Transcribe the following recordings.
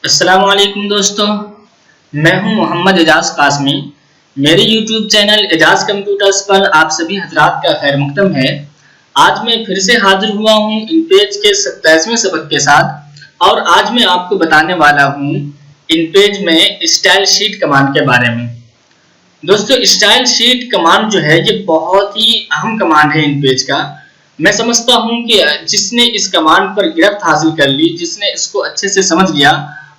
अस्सलाम वालेकुम दोस्तों, मैं हूं मोहम्मद एजाज कासमी। मेरे YouTube चैनल एजाज कंप्यूटर्स पर आप सभी हजरात का खैर मकदम है। आज मैं फिर से हाजिर हुआ हूं इनपेज के 27वें सबक के साथ और आज मैं आपको बताने वाला हूं इनपेज में स्टाइल शीट कमांड के बारे में। दोस्तों, स्टाइल शीट कमांड जो है ये बहुत ही अहम कमांड है इनपेज का। मैं समझता हूं कि जिसने इस कमांड पर गिरफ्त हासिल कर ली, जिसने इसको अच्छे से समझ लिया,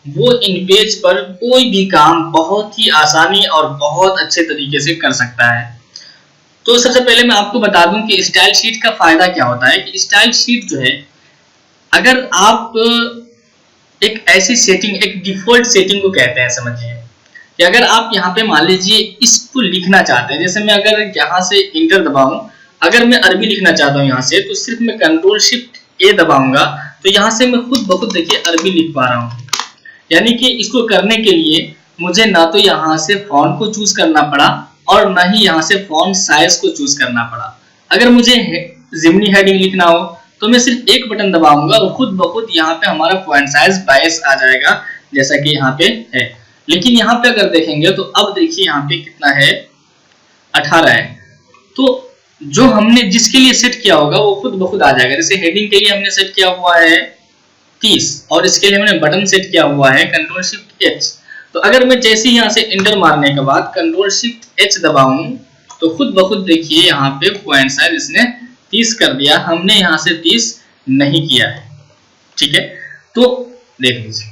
वो इन पेज पर कोई भी काम बहुत ही आसानी और बहुत अच्छे तरीके से कर सकता है। तो सबसे पहले मैं आपको बता दूं कि स्टाइल शीट का फायदा क्या होता है। कि स्टाइल शीट जो है, अगर आप एक ऐसी सेटिंग, एक डिफॉल्ट सेटिंग को कहते हैं, समझिए कि अगर आप यहाँ पे मान लीजिए इसको लिखना चाहते हैं, जैसे मैं अगर यहाँ से इंटर दबाऊं, अगर मैं अरबी लिखना चाहता हूँ यहाँ से, तो सिर्फ मैं कंट्रोल शिफ्ट ए दबाऊंगा तो यहाँ से मैं खुद ब खुद देखिए अरबी लिख पा रहा हूँ। यानी कि इसको करने के लिए मुझे ना तो यहाँ से फॉन्ट को चूज करना पड़ा और ना ही यहाँ से फॉन्ट साइज को चूज करना पड़ा। अगर मुझे जिमनी हेडिंग लिखना हो तो मैं सिर्फ एक बटन दबाऊंगा और खुद ब खुद यहाँ पे हमारा फॉन्ट साइज 22 आ जाएगा, जैसा कि यहाँ पे है। लेकिन यहाँ पे अगर देखेंगे तो अब देखिए यहाँ पे कितना है, 18 है। तो जो हमने जिसके लिए सेट किया होगा वो खुद ब खुद आ जाएगा। जैसे हेडिंग के लिए हमने सेट किया हुआ है 30 और इसके लिए हमने बटन सेट किया हुआ है कंट्रोल शिफ्ट एच। तो अगर मैं जैसे ही यहाँ से इंटर मारने के बाद कंट्रोल शिफ्ट एच दबाऊं तो खुद ब खुद देखिए यहाँ पे पॉइंट साइज इसने 30 कर दिया। हमने यहाँ से 30 नहीं किया है, ठीक है। तो देख लीजिए,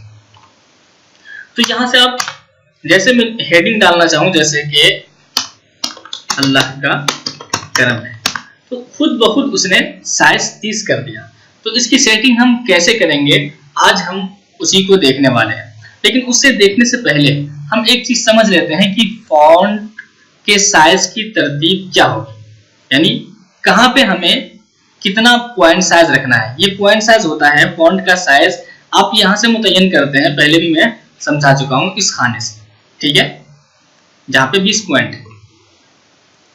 तो यहाँ से आप जैसे मैं हेडिंग डालना चाहूं, जैसे कि अल्लाह का करम है, तो खुद ब खुद उसने साइज 30 कर दिया। तो इसकी सेटिंग हम कैसे करेंगे, आज हम उसी को देखने वाले हैं। लेकिन उससे देखने से पहले हम एक चीज समझ लेते हैं कि फॉन्ट के साइज की तरतीब क्या होगी, यानी कहां पे हमें कितना पॉइंट साइज रखना है। ये पॉइंट साइज होता है फॉन्ट का साइज, आप यहां से मुतय्यन करते हैं, पहले भी मैं समझा चुका हूं इस खाने से, ठीक है, जहां पे 20 पॉइंट है।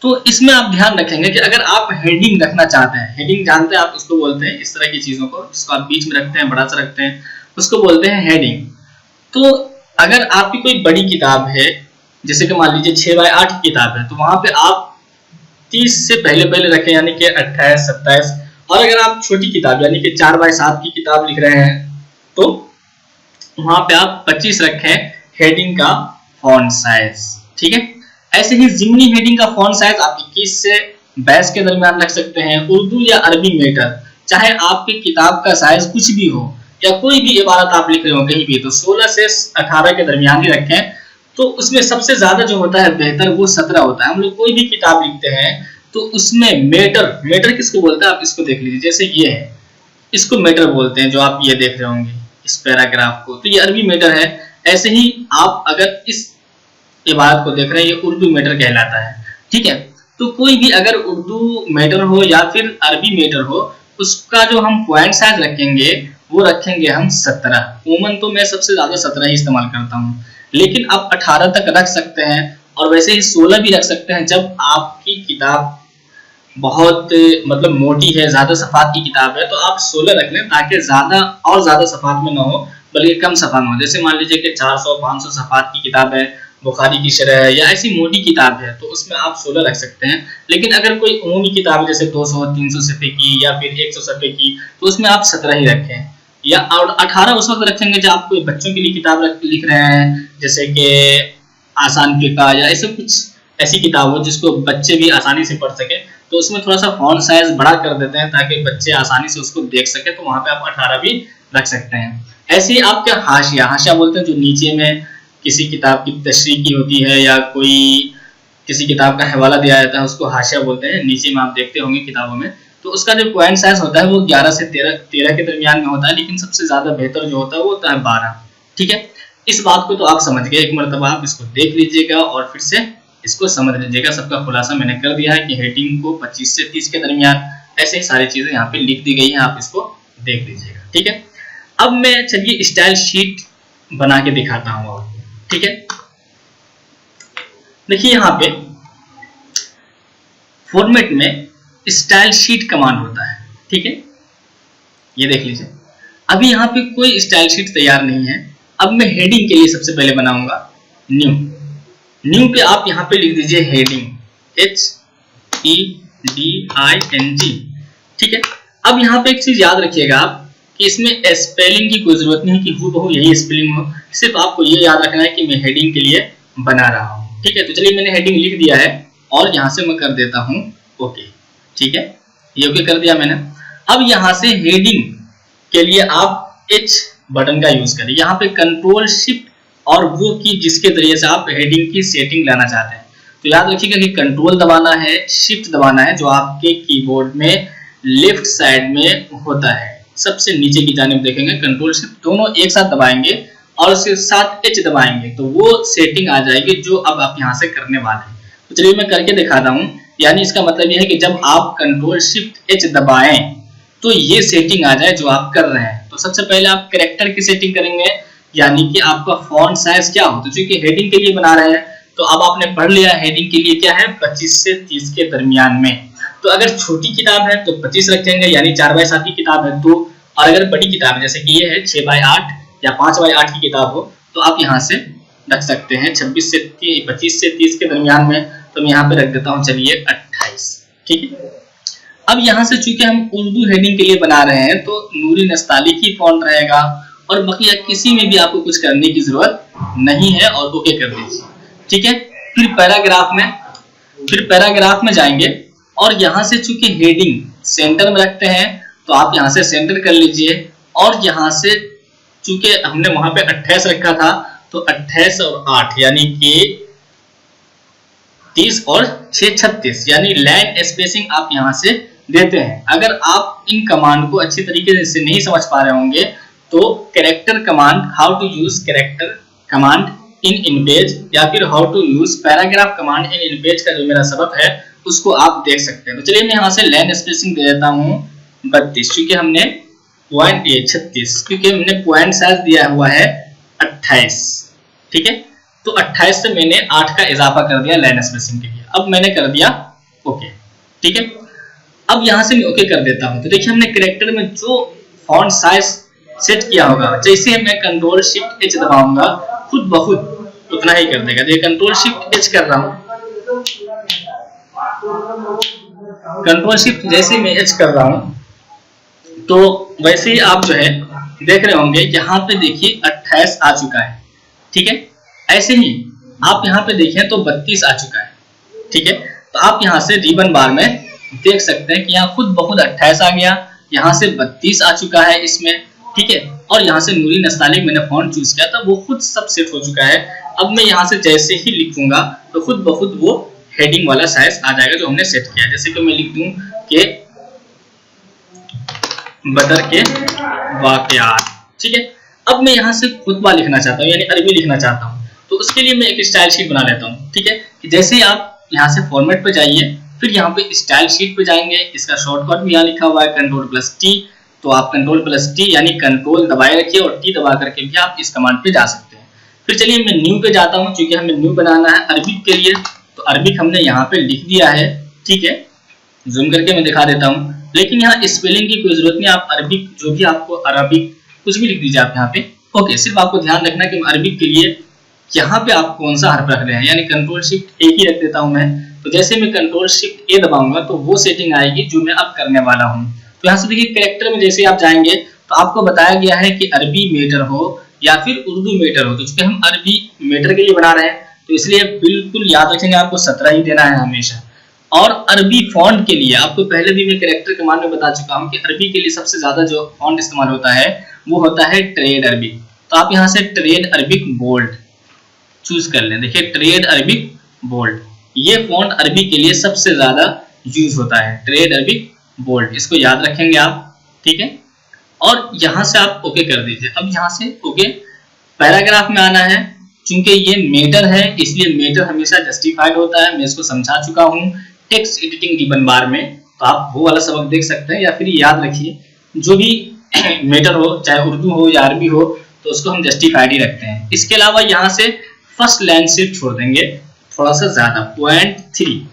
तो इसमें आप ध्यान रखेंगे कि अगर आप हेडिंग रखना चाहते हैं, हेडिंग जानते हैं आप, इसको बोलते हैं इस तरह की चीजों को, जिसको आप बीच में रखते हैं, बड़ा सा रखते हैं, उसको बोलते हैं हेडिंग। तो अगर आपकी कोई बड़ी किताब है, जैसे कि मान लीजिए 6x8 की किताब है, तो वहां पे आप 30 से पहले रखें, यानी कि 28, 27। और अगर आप छोटी किताब यानी कि 4x7 की किताब लिख रहे हैं तो वहां पे आप 25 रखें हेडिंग का फॉन्ट साइज, ठीक है। ऐसे ही जिमनी हेडिंग का फॉन्ट साइज आप 21 से 22 के दरमियान रख सकते हैं। उर्दू या अरबी मैटर, चाहे आपकी किताब का साइज कुछ भी हो या कोई भी इबारत आप लिख रहे हो कहीं भी, तो 16 से 18 के दरमियान ही रखें। तो उसमें सबसे ज्यादा जो होता है बेहतर वो 17 होता है। हम लोग कोई भी किताब लिखते हैं तो उसमें मैटर किसको बोलते हैं, आप इसको देख लीजिए। जैसे ये है, इसको मैटर बोलते हैं, जो आप ये देख रहे होंगे इस पैराग्राफ को, तो ये अरबी मैटर है। ऐसे ही आप अगर इस इबारत को देख रहे हैं, ये उर्दू मैटर कहलाता है, ठीक है। तो कोई भी अगर उर्दू मैटर हो या फिर अरबी मैटर हो, उसका जो हम पॉइंट साइज रखेंगे वो रखेंगे हम 17। उमूमन तो मैं सबसे ज्यादा 17 ही इस्तेमाल करता हूँ, लेकिन आप 18 तक रख सकते हैं और वैसे ही 16 भी रख सकते हैं जब आपकी किताब बहुत मतलब मोटी है, ज्यादा सफात की किताब है, तो आप 16 रख लें ताकि ज्यादा सफात में ना हो, बल्कि कम सफा में हो। जैसे मान लीजिए कि 400-500 सफात की किताब है, बुखारी की शरह है या ऐसी मोटी किताब है, तो उसमें आप 16 रख सकते हैं। लेकिन अगर कोई उमूमी किताब है जैसे 200-300 सफ़े की या फिर 100 सफ़े की, तो उसमें आप 17 ही रखें। या और 18 उस वक्त रखेंगे जब आप कोई बच्चों के लिए किताब लिख रहे हैं, जैसे कि आसान फिक़्ह या ऐसे कुछ ऐसी किताब हो जिसको बच्चे भी आसानी से पढ़ सके, तो उसमें थोड़ा सा फॉन्ट साइज बड़ा कर देते हैं ताकि बच्चे आसानी से उसको देख सके, तो वहां पे आप 18 भी रख सकते हैं। ऐसे ही आपके हाशिया बोलते हैं, जो नीचे में किसी किताब की तशरीह की होती है या कोई किसी किताब का हवाला दिया जाता है, उसको हाशिया बोलते हैं। नीचे में आप देखते होंगे किताबों में, तो उसका जो पॉइंट साइज होता है वो 11 से 13 के दरमियान में होता है, लेकिन सबसे ज्यादा बेहतर जो होता है वो होता है 12, ठीक है। इस बात को तो आप समझ गए, एक मरतबा आप इसको देख लीजिएगा और फिर से इसको समझ लीजिएगा। सबका खुलासा मैंने कर दिया है कि हेडिंग को 25 से 30 के दरमियान, ऐसे ही सारी चीजें यहाँ पे लिख दी गई है, आप इसको देख लीजिएगा, ठीक है। अब मैं चलिए स्टाइल शीट बना के दिखाता हूँ आपको, ठीक है। देखिए यहाँ पे फॉर्मेट में स्टाइल शीट कमांड होता है, ठीक है। ये देख लीजिए, अभी यहाँ पे कोई स्टाइल शीट तैयार नहीं है। अब मैं हेडिंग के लिए सबसे पहले बनाऊंगा न्यू। न्यू पे आप यहाँ पे लिख दीजिए हेडिंग, HEDING, ठीक है। अब यहाँ पे एक चीज याद रखिएगा आप कि इसमें स्पेलिंग की कोई जरूरत नहीं कि हूबहू यही स्पेलिंग हो, सिर्फ आपको ये याद रखना है कि मैं हेडिंग के लिए बना रहा हूँ, ठीक है। तो चलिए मैंने हेडिंग लिख दिया है और यहाँ से मैं कर देता हूँ ओके, ठीक है, ये ओके कर दिया मैंने। अब यहाँ से हेडिंग के लिए आप H बटन का यूज करें, यहाँ पे कंट्रोल शिफ्ट और वो की जिसके जरिए से आप हेडिंग की सेटिंग लाना चाहते हैं। तो याद रखिएगा कि कंट्रोल दबाना है, शिफ्ट दबाना है, जो आपके कीबोर्ड में लेफ्ट साइड में होता है, सबसे नीचे की जानिब देखेंगे। कंट्रोल शिफ्ट दोनों एक साथ दबाएंगे और उसके साथ H दबाएंगे तो वो सेटिंग आ जाएगी जो अब आप यहाँ से करने वाले हैं। तो चलिए मैं करके दिखाता हूँ। यानी इसका मतलब ये है कि जब आप कंट्रोल शिफ्ट H दबाएं तो ये सेटिंग आ जाए जो आप कर रहे हैं। तो सबसे पहले आप कैरेक्टर की सेटिंग करेंगे, यानी कि आपका फॉन्ट साइज क्या हो। तो चूंकि हेडिंग के लिए बना रहे हैं तो अब आपने पढ़ लिया हेडिंग के लिए क्या है 25 से 30 के दरमियान में। तो अगर छोटी किताब है तो 25 रखेंगे, यानी 4x7 की किताब है तो, और अगर बड़ी किताब है जैसे कि ये है 6x8 या 5x8 की किताब हो तो आप यहाँ से रख सकते हैं 25 से 30 के दरमियान में। तो मैं यहाँ पे रख देता हूँ चलिए 28, ठीक है। अब यहाँ से चूंकि हम उर्दू हेडिंग के लिए बना रहे हैं तो नूरी नस्तालिकी फॉन्ट रहेगा और बकिया किसी में भी आपको कुछ करने की जरूरत नहीं है और ओके कर दीजिए, ठीक है। फिर पैराग्राफ में जाएंगे और यहाँ से चूंकि हेडिंग सेंटर में रखते हैं तो आप यहाँ से सेंटर कर लीजिए और यहाँ से चूंकि हमने वहां पे 28 रखा था तो 28 और 8 यानी कि 30 और 6 36, यानी लाइन स्पेसिंग आप यहाँ से देते हैं। अगर आप इन कमांड को अच्छी तरीके से नहीं समझ पा रहे होंगे तो character command, how to use character command in InPage या फिर how to use paragraph command in InPage का जो मेरा सबक है उसको आप देख सकते हैं। तो चलिए मैं यहाँ से लाइन स्पेसिंग दे देता हूँ 32, क्योंकि हमने 36 क्योंकि हमने पॉइंट साइज दिया हुआ है 28, ठीक है। तो 28 से मैंने 8 का इजाफा कर दिया लाइन स्पेसिंग के लिए। अब मैंने कर दिया ओके, ठीक है। अब यहाँ से मैं ओके कर देता हूँ। तो देखिए हमने कैरेक्टर में जो फॉन्ट साइज सेट किया होगा, जैसे मैं कंट्रोल शिफ्ट H दबाऊंगा खुद ब खुद उतना ही कर देगा। देखिए कंट्रोल शिफ्ट H कर रहा हूँ, कंट्रोल शिफ्ट जैसे मैं H कर रहा हूँ तो वैसे ही आप जो है देख रहे होंगे यहाँ पे देखिए 28 आ चुका है, ठीक है। ऐसे ही आप यहाँ पे देखें तो 32 आ चुका है, ठीक है। तो आप यहाँ से रिबन बार में देख सकते हैं कि यहाँ खुद ब खुद 28 आ गया, यहाँ से 32 आ चुका है इसमें, ठीक है। और यहाँ से नूरी नस्तालिक मैंने फॉन्ट चूज किया था वो खुद सब सेट हो चुका है। अब मैं यहाँ से जैसे ही लिखूंगा तो खुद ब खुद वो हेडिंग वाला साइज आ जाएगा जो हमने सेट किया। जैसे कि मैं लिख दूं कि बदर के वाकयात, ठीक है। अब मैं यहाँ से खुतबा लिखना चाहता हूँ यानी अरबी लिखना चाहता हूँ, तो उसके लिए मैं एक स्टाइल शीट बना लेता हूँ, ठीक है। कि जैसे ही आप यहाँ से फॉर्मेट पे जाइए फिर यहाँ पे स्टाइल शीट पे जाएंगे, इसका शॉर्टकट भी यहाँ लिखा हुआ है कंट्रोल+T। तो आप कंट्रोल+T यानी कंट्रोल दबाए रखिए और T दबा करके भी आप इस कमांड पे जा सकते हैं। फिर चलिए मैं न्यू पे जाता हूँ, क्योंकि हमें न्यू बनाना है अरबिक के लिए। तो अरबिक हमने यहाँ पे लिख दिया है, ठीक है। जूम करके मैं दिखा देता हूँ, लेकिन यहाँ स्पेलिंग की कोई जरूरत नहीं। आप अरबिक जो भी आपको अरबिक कुछ भी लिख दीजिए आप यहाँ पे ओके। सिर्फ आपको ध्यान रखना कि अरबिक के लिए यहाँ पे आप कौन सा हर्फ रख रहे हैं, यानी कंट्रोल शिफ्ट A ही रख देता हूँ मैं। तो जैसे मैं कंट्रोल शिफ्ट A दबाऊंगा तो वो सेटिंग आएगी जो मैं अब करने वाला हूँ। तो यहाँ से देखिए कैरेक्टर में जैसे आप जाएंगे तो आपको बताया गया है कि अरबी मीटर हो या फिर उर्दू मीटर हो। तो चूंकि हम अरबी मीटर के लिए बना रहे हैं तो इसलिए बिल्कुल याद रखेंगे आपको 17 ही देना है हमेशा। और अरबी फॉन्ट के लिए आपको पहले भी मैं कैरेक्टर कमांड में बता चुका हूँ कि अरबी के लिए सबसे ज्यादा जो फॉन्ट इस्तेमाल होता है वो होता है ट्रेड अरबिक। तो आप यहाँ से ट्रेड अरबिक बोल्ड चूज कर लें। देखिए ट्रेड अरबिक बोल्ड ये फॉन्ट अरबी के लिए सबसे ज्यादा यूज होता है, ट्रेड अरबिक बोल्ड, इसको याद रखेंगे आप, ठीक है। और यहाँ से आप ओके कर दीजिए। अब यहाँ से ओके पैराग्राफ में आना है, चूंकि ये मेटर है इसलिए मेटर हमेशा जस्टिफाइड होता है, मैं इसको समझा चुका हूँ टेक्स्ट एडिटिंग रिबन बार में। तो आप वो वाला सबक देख सकते हैं या फिर याद रखिए जो भी मेटर हो चाहे उर्दू हो या अरबी हो तो उसको हम जस्टिफाइड ही रखते हैं। इसके अलावा यहाँ से फर्स्ट लाइन से छोड़ देंगे थोड़ा सा ज्यादा 0.3।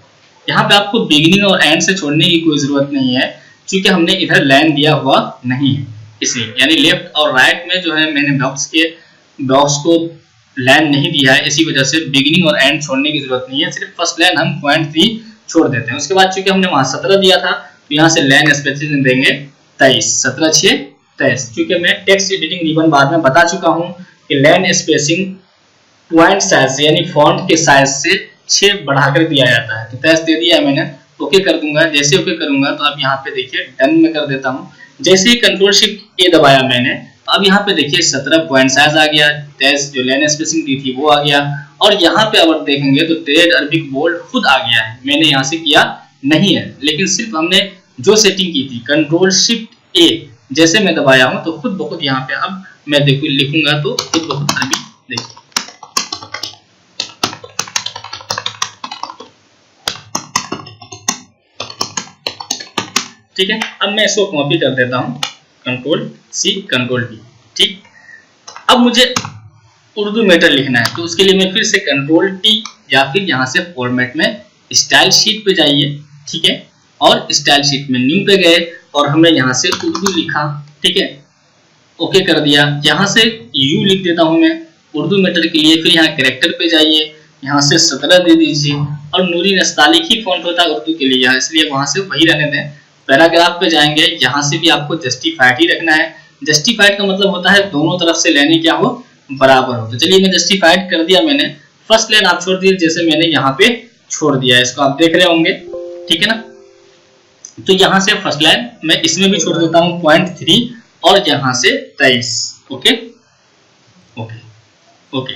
यहाँ पे आपको बिगिनिंग और एंड से छोड़ने की कोई जरूरत नहीं है क्योंकि हमने इधर लाइन दिया हुआ नहीं है, इसलिए यानी लेफ्ट और राइट में जो है मैंने बॉक्स के बॉक्स को लाइन नहीं दिया है, इसी वजह से बिगिनिंग और एंड छोड़ने की जरूरत नहीं है, सिर्फ फर्स्ट लाइन हम 0.3 छोड़ देते हैं। उसके बाद चूंकि हमने वहां 17 दिया था तो यहाँ से लाइन स्पेसिंग देंगे 23, 17 6 23। चूंकि मैं टेक्स्ट एडिटिंग रिबन बाद में बता चुका हूँ कि लाइन स्पेसिंग पॉइंट साइज से यानी फॉन्ट के साइज से 6 बढ़ाकर दिया जाता है। तो 23 दे दिया है मैंने, ओके कर दूंगा। जैसे ओके करूंगा तो अब यहाँ पे देखिए डन में कर देता हूँ। जैसे ही कंट्रोल शिफ्ट ए दबाया मैंने तो अब यहाँ पे देखिए 17 पॉइंट साइज आ गया, 23 जो लाइन स्पेसिंग दी थी वो आ गया, और यहाँ पे अगर देखेंगे तो टेरेड अरबिक बोल्ड खुद आ गया है, मैंने यहाँ से किया नहीं है, लेकिन सिर्फ हमने जो सेटिंग की थी कंट्रोल शिफ्ट ए जैसे मैं दबाया हूँ तो खुद ब खुद यहाँ पे अब मैं देखो लिखूंगा तो खुद ब खुद अरबी देखिए। ठीक है, अब मैं इसको कॉपी कर देता हूँ, कंट्रोल सी कंट्रोल वी। ठीक, अब मुझे उर्दू मैटर लिखना है तो उसके लिए मैं फिर से कंट्रोल टी या फिर यहाँ से फॉर्मेट में स्टाइल शीट पे जाइए। ठीक है, और स्टाइल शीट में न्यू पे गए और हमने यहाँ से उर्दू लिखा। ठीक है, ओके कर दिया। यहाँ से यू लिख देता हूँ मैं उर्दू मैटर के लिए, फिर यहाँ कैरेक्टर पे जाइए, यहाँ से 17 दे दीजिए, और नूरी नस्तालिक ही फॉन्ट होता है उर्दू के लिए, इसलिए वहां से वही रहने दें। पैराग्राफ पे जाएंगे, यहाँ से भी आपको जस्टिफाइड ही रखना है। जस्टिफाइड का मतलब होता है दोनों तरफ से लेने क्या हो, बराबर हो। तो चलिए मैं जस्टिफाइड कर दिया मैंने, फर्स्ट लाइन आप छोड़ दीजिए जैसे मैंने यहाँ पे छोड़ दिया, इसको आप देख रहे होंगे। ठीक है ना, तो यहाँ से फर्स्ट लाइन मैं इसमें भी छोड़ देता हूँ 0.3 और यहाँ से 23। Okay okay okay.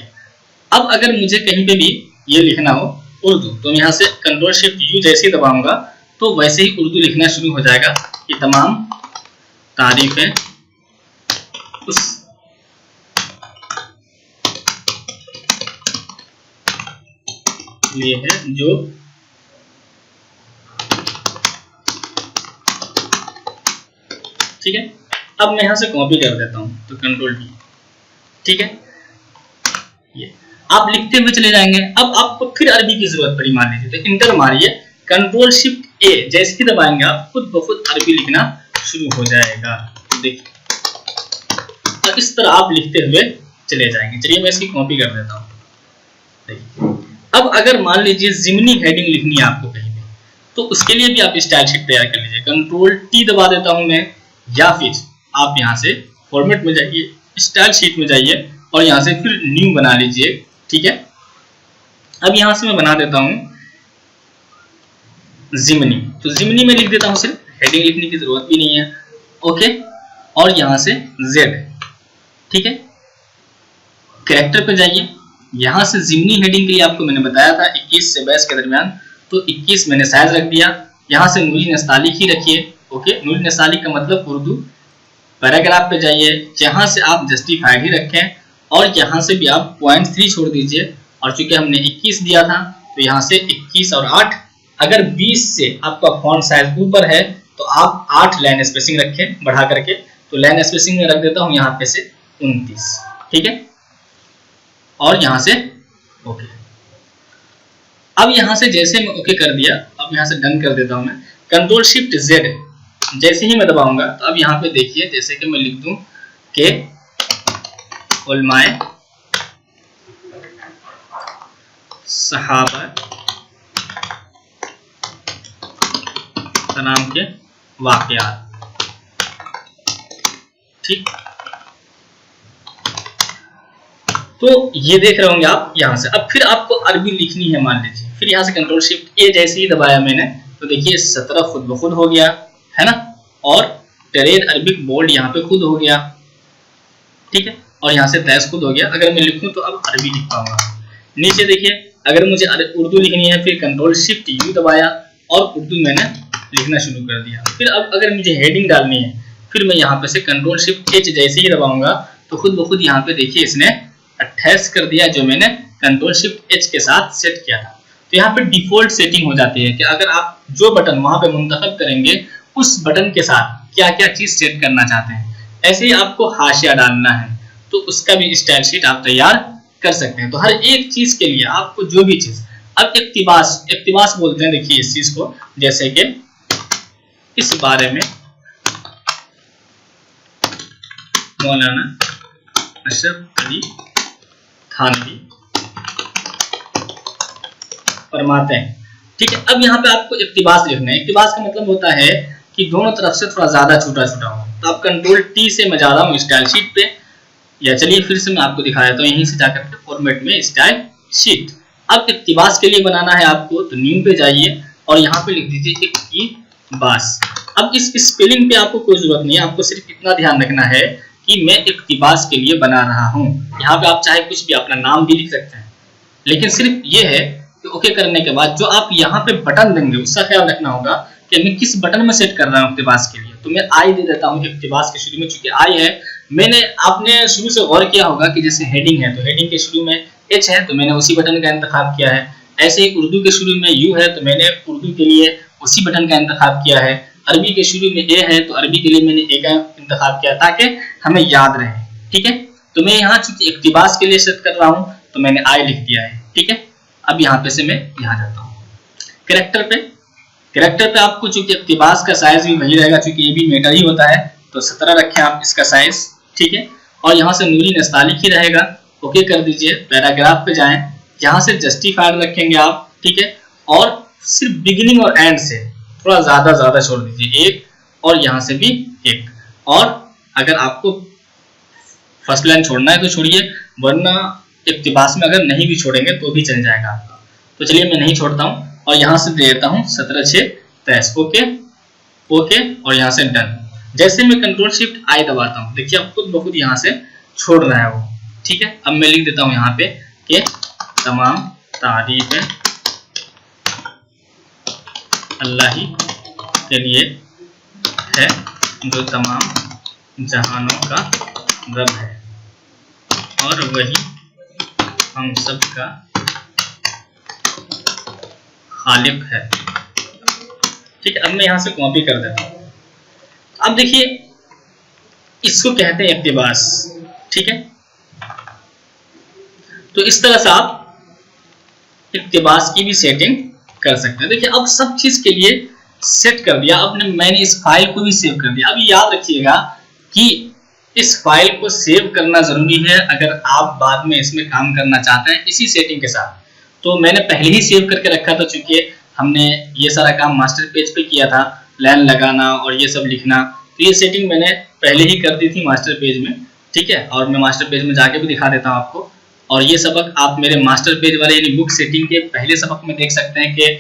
अब अगर मुझे कहीं पे भी ये लिखना हो उर्दू तो मैं यहाँ से कंट्रोल शिफ्ट यू जैसे ही दबाऊंगा तो वैसे ही उर्दू लिखना शुरू हो जाएगा कि तमाम तारीफें उस लिए है जो ठीक है। अब मैं यहाँ से कॉपी कर देता हूँ तो कंट्रोल डी। ठीक है, ये आप लिखते हुए चले जाएंगे। अब आपको फिर अरबी की जरूरत पड़ी मान लीजिए तो इंटर मारिए, कंट्रोल शिफ्ट ए जैसे ही दबाएंगे आप खुद ब खुद अरबी लिखना शुरू हो जाएगा। देखिए, और इस तरह आप लिखते हुए चले जाएंगे। चलिए मैं इसकी कॉपी कर देता हूँ। देखिए, अब अगर मान लीजिए जिमनी हेडिंग लिखनी है आपको कहीं पे तो उसके लिए भी आप स्टाइल शीट तैयार कर लीजिए। कंट्रोल टी दबा देता हूं मैं, या फिर आप यहां से फॉर्मेट में जाइए, स्टाइल शीट में जाइए और यहां से फिर न्यू बना लीजिए। ठीक है, अब यहां से मैं बना देता हूं जिमनी, तो जिमनी में लिख देता हूं, सिर्फ हेडिंग लिखने की जरूरत भी नहीं है। ओके, और यहां से जेड। ठीक है, कैरेक्टर पे जाइए, यहां से जिमनी हेडिंग के लिए आपको मैंने बताया था 21 से 22 के दरमियान, तो 21 मैंने साइज रख दिया। यहां से नूरी नस्तालिक ही रखिए। ओके, नूरी नस्तालिक का मतलब उर्दू। पैराग्राफ पे जाइए, यहां से आप जस्टिफाइड ही रखें और यहां से भी आप 0.3 छोड़ दीजिए, और चूंकि हमने 21 दिया था तो यहां से 21 और 8, अगर 20 से आपका फॉन्ट साइज ऊपर है तो आप 8 लाइन स्पेसिंग रखें बढ़ा करके, तो लाइन स्पेसिंग में रख देता हूं यहाँ पे से 29। ठीक है, और यहां से ओके। अब यहां से जैसे मैं ओके कर दिया, अब यहां से डन कर देता हूं मैं। कंट्रोल शिफ्ट जेड जैसे ही मैं दबाऊंगा तो अब यहां पे देखिए, जैसे कि मैं लिख दूं के उलमाए सहाबा नाम के वाकयात। ठीक, तो ये देख रहे होंगे आप यहां से। अब फिर आपको अरबी लिखनी है मान लीजिए, फिर यहां से कंट्रोल शिफ्ट ए जैसे ही दबाया मैंने तो देखिए 17 खुद ब खुद हो गया है ना, और टेरेड अरबिक बोल्ड यहाँ पे खुद हो गया। ठीक है, और यहाँ से 23 खुद हो गया। अगर मैं लिखूं तो अब अरबी लिख पाऊंगा। नीचे देखिए, अगर मुझे उर्दू लिखनी है फिर कंट्रोल शिफ्ट यू दबाया और उर्दू मैंने लिखना शुरू कर दिया। फिर अब अगर मुझे हेडिंग डालनी है फिर मैं यहाँ पे से कंट्रोल शिफ्ट एच जैसे ही दबाऊंगा तो खुद ब खुद यहाँ पे देखिए इसने 28 कर दिया, जो मैंने कंट्रोल शिफ्ट एच के साथ सेट किया था। तो यहाँ पे डिफॉल्ट सेटिंग हो जाती है कि अगर आप जो बटन वहां पे मुंतखब करेंगे उस बटन के साथ क्या क्या चीज सेट करना चाहते हैं। ऐसे ही आपको हाशिया डालना है तो उसका भी स्टाइल शीट आप तैयार कर सकते हैं। तो हर एक चीज के लिए आपको जो भी चीज, अब इक्तिबास बोलते हैं देखिए इस चीज को, जैसे कि इस बारे में मौलाना अशरफ अली थानवी फरमाते हैं। ठीक है, अब यहाँ पे आपको इक्तिबास लिखना है। इक्तिबास का मतलब होता है कि दोनों तरफ से थोड़ा ज्यादा छोटा छोटा हो। तो आप कंट्रोल टी से मैं जा रहा हूँ स्टाइल शीट पे, या चलिए फिर से मैं आपको दिखा देता हूँ यहीं से जाकर के फॉर्मेट में स्टाइल शीट। अब इक्तिबास के लिए बनाना है आपको, तो न्यू पे जाइए और यहाँ पे लिख दीजिए इक्तिबास। अब इस स्पेलिंग पे आपको कोई जरूरत नहीं है, आपको सिर्फ इतना ध्यान रखना है कि मैं इक्तिबास के लिए बना रहा हूँ। यहाँ पे आप चाहे कुछ भी अपना नाम भी लिख सकते हैं, लेकिन सिर्फ ये है कि ओके करने के बाद जो आप यहाँ पे बटन देंगे उसका ख्याल रखना होगा कि मैं किस बटन में सेट कर रहा हूँ इक्तिबास के लिए। तो मैं आई दे देता हूँ इक्तिबास के शुरू में, चूंकि आई है। आपने शुरू से गौर किया होगा कि जैसे हेडिंग है तो हेडिंग के शुरू में एच है, तो मैंने उसी बटन का इंतखाब किया है। ऐसे ही उर्दू के शुरू में यू है, तो मैंने उर्दू के लिए उसी बटन का इंतखाब किया है। अरबी के शुरू में ए है, तो अरबी के लिए मैंने ए का इंतखाब किया ताकि हमें याद रहे। ठीक है, तो मैं यहाँ चूंकि इक्तिबास के लिए सेट कर रहा हूँ तो मैंने आई लिख दिया है। ठीक है, अब यहाँ पे से मैं यहाँ जाता हूँ कैरेक्टर पे। कैरेक्टर पे आपको चूंकि इक्तिबास का साइज भी वही रहेगा, चूंकि ये भी मीटर ही होता है, तो 17 रखें आप इसका साइज। ठीक है, और यहाँ से नूरी नस्तालिक ही रहेगा। ओके कर दीजिए। पैराग्राफ पे जाएं, यहाँ से जस्टिफाइड रखेंगे आप। ठीक है, और सिर्फ बिगिनिंग और एंड से थोड़ा ज्यादा छोड़ दीजिए, एक, और यहाँ से भी एक। और अगर आपको फर्स्ट लाइन छोड़ना है तो छोड़िए, वरना इक्तिबास में अगर नहीं भी छोड़ेंगे तो भी चल जाएगा आपका। तो चलिए मैं नहीं छोड़ता हूँ और यहाँ से दे देता हूँ 17/6 ओके ओके, और यहाँ से डन। जैसे मैं कंट्रोल शिफ्ट आई दबाता हूँ, देखिए अब खुद ब खुद यहाँ से छोड़ रहा है वो। ठीक है, अब मैं लिख देता हूँ यहाँ पे कि तमाम तारीफें अल्लाह ही के लिए है जो तमाम जहानों का रब है, और वही हम सब का खालिक है। ठीक है, अब मैं यहाँ से कॉपी कर देता हूँ। अब देखिए इसको कहते हैं इक्तिबास। ठीक है, तो इस तरह से आप इक्तिबास की भी सेटिंग कर सकते हैं। देखिए अब सब चीज के लिए सेट कर दिया, मैंने इस फाइल को भी सेव कर दिया। अब याद रखिएगा कि इस फाइल को सेव करना जरूरी है अगर आप बाद में इसमें काम करना चाहते हैं इसी सेटिंग के साथ। तो मैंने पहले ही सेव करके रखा था, चूंकि हमने ये सारा काम मास्टर पेज पे किया था, लाइन लगाना और ये सब लिखना, तो ये सेटिंग मैंने पहले ही कर दी थी मास्टर पेज में। ठीक है, और मैं मास्टर पेज में जाके भी दिखा देता हूँ आपको। और ये सबक आप मेरे मास्टर पेज वाले यानी बुक सेटिंग के पहले सबक में देख सकते हैं कि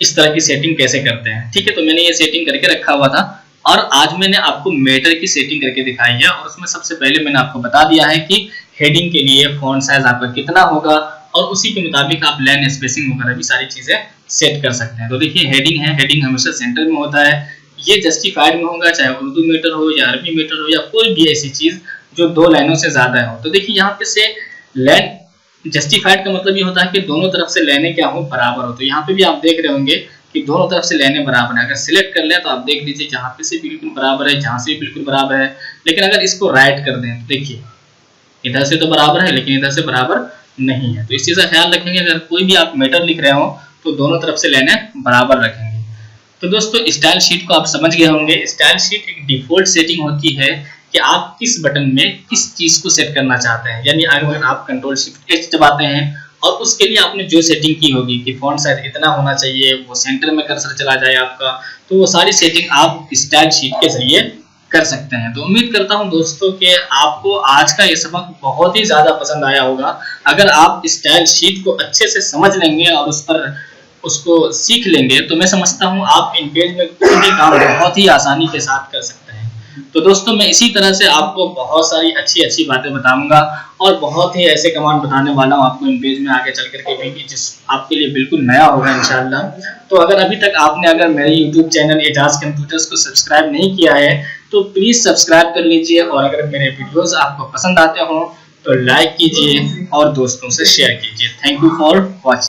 इस तरह की सेटिंग कैसे करते हैं। ठीक है, तो मैंने ये सेटिंग करके रखा हुआ था और आज मैंने आपको मैटर की सेटिंग करके दिखाई है। और उसमें सबसे पहले मैंने आपको बता दिया है कि हेडिंग के लिए फॉन्ट साइज आपका कितना होगा और उसी के मुताबिक आप लाइन स्पेसिंग वगैरह भी सारी चीजें सेट कर सकते हैं। तो देखिए हेडिंग है, हेडिंग हमेशा सेंटर में होता है, ये जस्टिफाइड में होगा, चाहे उर्दू मीटर हो या अरबी मीटर हो या कोई भी ऐसी चीज जो 2 लाइनों से ज्यादा हो। तो देखिए यहाँ पे से लाइन जस्टिफाइड का मतलब ये होता है कि दोनों तरफ से लाइनें क्या हो, बराबर हो। तो यहाँ पे भी आप देख रहे होंगे कि दोनों तरफ से लाइनें बराबर है। अगर सिलेक्ट कर ले तो आप देख लीजिए जहाँ पे से बिल्कुल बराबर है, जहाँ से भी बिल्कुल बराबर है। लेकिन अगर इसको राइट कर दें तो देखिए इधर से तो बराबर है लेकिन इधर से बराबर नहीं है। तो इस चीज का ख्याल रखेंगे, अगर कोई भी आप मैटर लिख रहे हो तो दोनों तरफ से लाइनें बराबर रखेंगे। तो दोस्तों स्टाइल शीट को आप समझ गए होंगे। स्टाइल शीट एक डिफॉल्ट सेटिंग होती है कि आप किस बटन में किस चीज को सेट करना चाहते हैं। यानी अगर आप कंट्रोल शिफ्ट एच दबाते हैं और उसके लिए आपने जो सेटिंग की होगी कि फॉन्ट साइज इतना होना चाहिए, वो सेंटर में कर्सर चला जाए आपका, तो वो सारी सेटिंग आप स्टाइल शीट के जरिए कर सकते हैं। तो उम्मीद करता हूं दोस्तों कि आपको आज का ये सबक बहुत ही ज्यादा पसंद आया होगा। अगर आप स्टाइल शीट को अच्छे से समझ लेंगे और उसको सीख लेंगे तो मैं समझता हूं आप इन पेज में कोई भी काम बहुत ही आसानी के साथ कर सकते हैं। तो दोस्तों मैं इसी तरह से आपको बहुत सारी अच्छी बातें बताऊंगा और बहुत ही ऐसे कमांड बताने वाला हूं आपको इन पेज में आगे चल करके भी, जिस आपके लिए बिल्कुल नया होगा इंशाल्लाह। तो अगर अभी तक आपने मेरे YouTube चैनल एजाज कंप्यूटर्स को सब्सक्राइब नहीं किया है तो प्लीज सब्सक्राइब कर लीजिए, और अगर मेरे वीडियोस आपको पसंद आते हो तो लाइक कीजिए और दोस्तों से शेयर कीजिए। Thank you for watching.